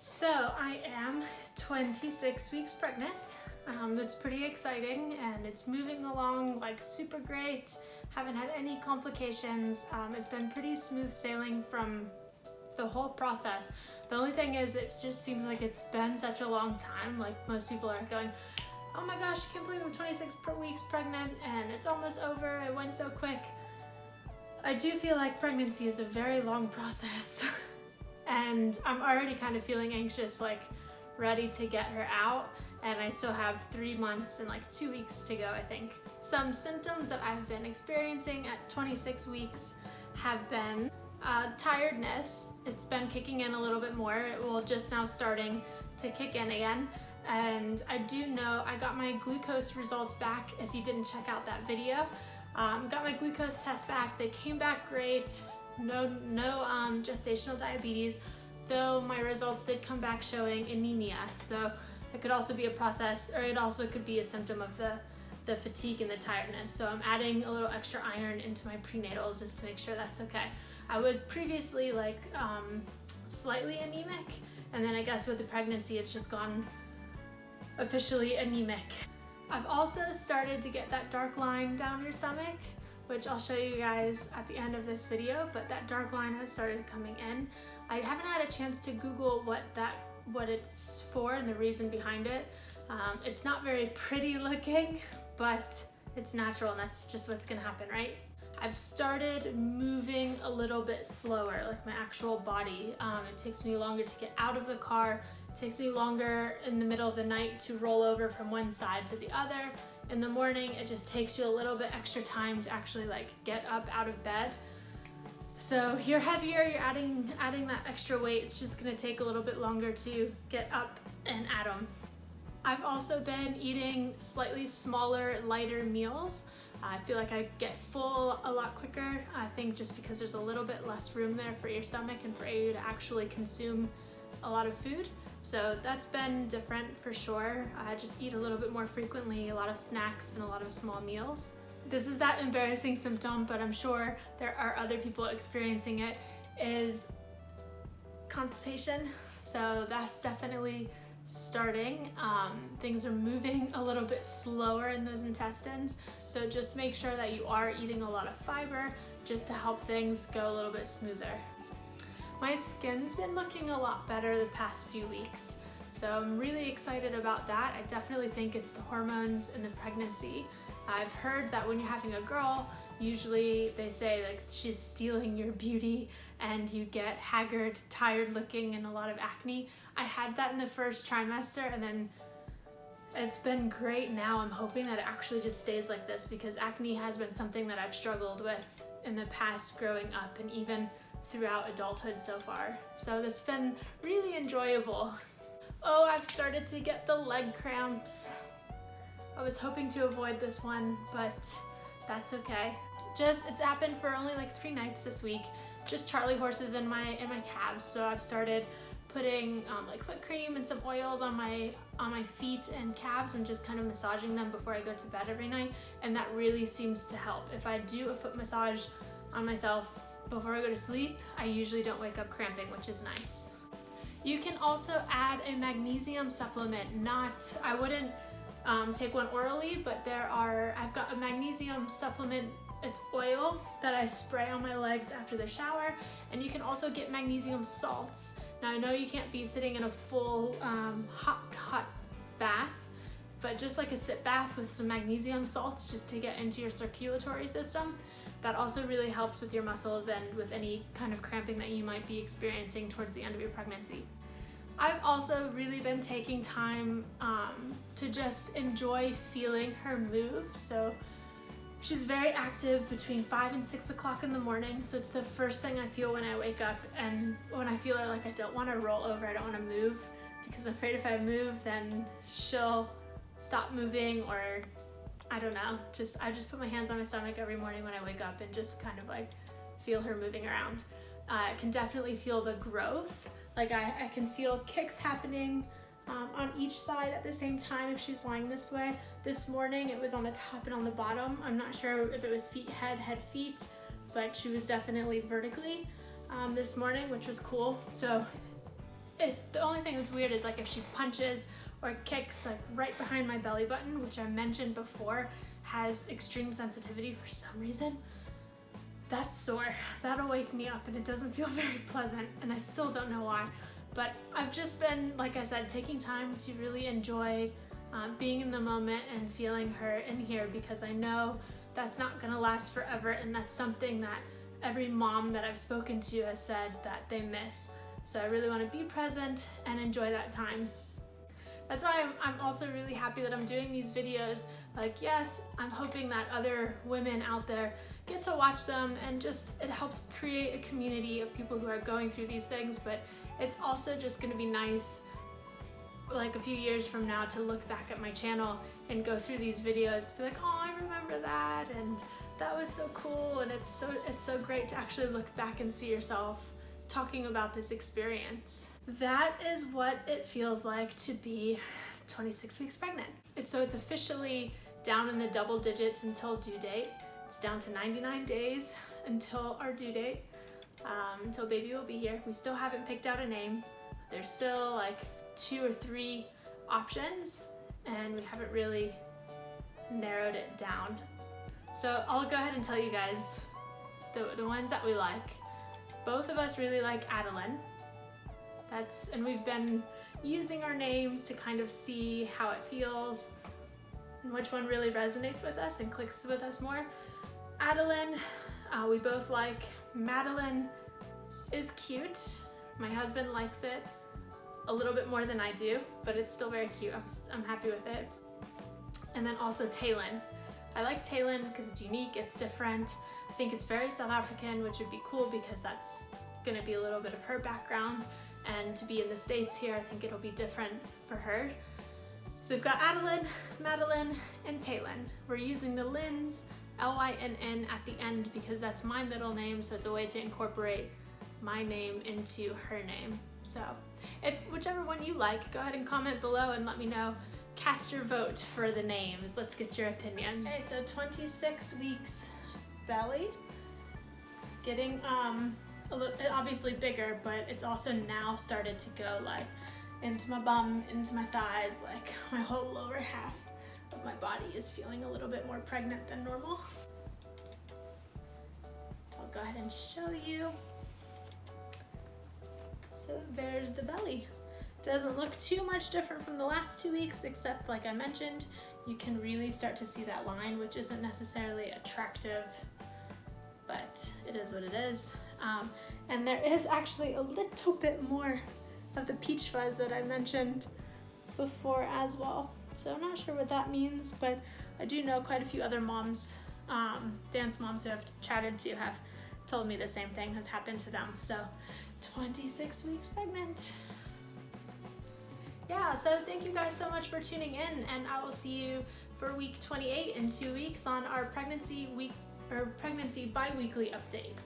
So I am 26 weeks pregnant. It's pretty exciting and it's moving along like super great. Haven't had any complications. It's been pretty smooth sailing from the whole process. The only thing is it just seems like it's been such a long time. Like most people are going, oh my gosh, I can't believe I'm 26 weeks pregnant and it's almost over. It went so quick. I do feel like pregnancy is a very long process. And I'm already kind of feeling anxious, like ready to get her out. And I still have 3 months and like 2 weeks to go, I think. Some symptoms that I've been experiencing at 26 weeks have been tiredness. It's been kicking in a little bit more. It will just now starting to kick in again. And I do know I got my glucose results back. If you didn't check out that video, got my glucose test back. They came back great. No gestational diabetes, though my results did come back showing anemia. So it could also be a process, or it also could be a symptom of the fatigue and the tiredness. So I'm adding a little extra iron into my prenatals just to make sure that's okay. I was previously like slightly anemic, and then I guess with the pregnancy it's just gone officially anemic. I've also started to get that dark line down your stomach, which I'll show you guys at the end of this video, but that dark line has started coming in. I haven't had a chance to Google what it's for and the reason behind it. It's not very pretty looking, but it's natural and that's just what's gonna happen, right? I've started moving a little bit slower, like my actual body. It takes me longer to get out of the car. It takes me longer in the middle of the night to roll over from one side to the other. In the morning, it just takes you a little bit extra time to actually like get up out of bed. So you're heavier, you're adding that extra weight. It's just gonna take a little bit longer to get up and at them. I've also been eating slightly smaller, lighter meals. I feel like I get full a lot quicker. I think just because there's a little bit less room there for your stomach and for you to actually consume a lot of food. So that's been different for sure. I just eat a little bit more frequently, a lot of snacks and a lot of small meals. This is that embarrassing symptom, but I'm sure there are other people experiencing it, is constipation. So that's definitely starting. Things are moving a little bit slower in those intestines. So just make sure that you are eating a lot of fiber just to help things go a little bit smoother. My skin's been looking a lot better the past few weeks, so I'm really excited about that. I definitely think it's the hormones in the pregnancy. I've heard that when you're having a girl, usually they say like she's stealing your beauty and you get haggard, tired looking and a lot of acne. I had that in the first trimester and then it's been great now. I'm hoping that it actually just stays like this because acne has been something that I've struggled with in the past growing up and even throughout adulthood so far. So it's been really enjoyable. Oh, I've started to get the leg cramps. I was hoping to avoid this one, but that's okay. It's happened for only like 3 nights this week. Just Charlie horses in my calves. So I've started putting like foot cream and some oils on my feet and calves and just kind of massaging them before I go to bed every night. And that really seems to help. If I do a foot massage on myself before I go to sleep, I usually don't wake up cramping, which is nice. You can also add a magnesium supplement. I wouldn't take one orally, but I've got a magnesium supplement. It's oil that I spray on my legs after the shower, and you can also get magnesium salts. Now I know you can't be sitting in a full hot bath, but just like a sit bath with some magnesium salts just to get into your circulatory system. That also really helps with your muscles and with any kind of cramping that you might be experiencing towards the end of your pregnancy. I've also really been taking time to just enjoy feeling her move. So she's very active between 5 and 6 o'clock in the morning. So it's the first thing I feel when I wake up, and when I feel like I don't want to roll over, I don't want to move because I'm afraid if I move then she'll stop moving, or I don't know, I just put my hands on my stomach every morning when I wake up and just kind of like feel her moving around. I can definitely feel the growth. Like I can feel kicks happening on each side at the same time if she's lying this way. This morning it was on the top and on the bottom. I'm not sure if it was feet, head, feet, but she was definitely vertically this morning, which was cool. So the only thing that's weird is like if she punches or kicks like right behind my belly button, which I mentioned before has extreme sensitivity for some reason. That's sore. That'll wake me up and it doesn't feel very pleasant, and I still don't know why. But I've just been, like I said, taking time to really enjoy being in the moment and feeling her in here, because I know that's not gonna last forever, and that's something that every mom that I've spoken to has said that they miss. So I really want to be present and enjoy that time. That's why I'm also really happy that I'm doing these videos. Like, yes, I'm hoping that other women out there get to watch them, and just it helps create a community of people who are going through these things, but it's also just going to be nice like a few years from now to look back at my channel and go through these videos, be like, oh, I remember that, and that was so cool. And it's so great to actually look back and see yourself talking about this experience. That is what it feels like to be 26 weeks pregnant. It's officially down in the double digits until due date. It's down to 99 days until our due date, until baby will be here. We still haven't picked out a name. There's still like 2 or 3 options, and we haven't really narrowed it down. So I'll go ahead and tell you guys the ones that we like. Both of us really like Adeline. And we've been using our names to kind of see how it feels and which one really resonates with us and clicks with us more. Adeline, we both like. Madeline is cute. My husband likes it a little bit more than I do, but it's still very cute. I'm happy with it. And then also Taylin. I like Taylin because it's unique, it's different. I think it's very South African, which would be cool because that's gonna be a little bit of her background. And to be in the States here, I think it'll be different for her. So we've got Adeline, Madeline, and Taylin. We're using the Lynn's, L-Y-N-N at the end because that's my middle name, so it's a way to incorporate my name into her name. So if whichever one you like, go ahead and comment below and let me know. Cast your vote for the names. Let's get your opinions. Okay, so 26 weeks belly. It's getting a little, obviously bigger, but it's also now started to go like into my bum, into my thighs, like my whole lower half of my body is feeling a little bit more pregnant than normal. I'll go ahead and show you. So there's the belly. Doesn't look too much different from the last 2 weeks, except like I mentioned, you can really start to see that line, which isn't necessarily attractive, but it is what it is. And there is actually a little bit more of the peach fuzz that I mentioned before as well. So I'm not sure what that means, but I do know quite a few other moms, dance moms who I've chatted to have told me the same thing has happened to them. So 26 weeks pregnant. Yeah, so thank you guys so much for tuning in, and I will see you for week 28 in 2 weeks on our pregnancy bi-weekly update.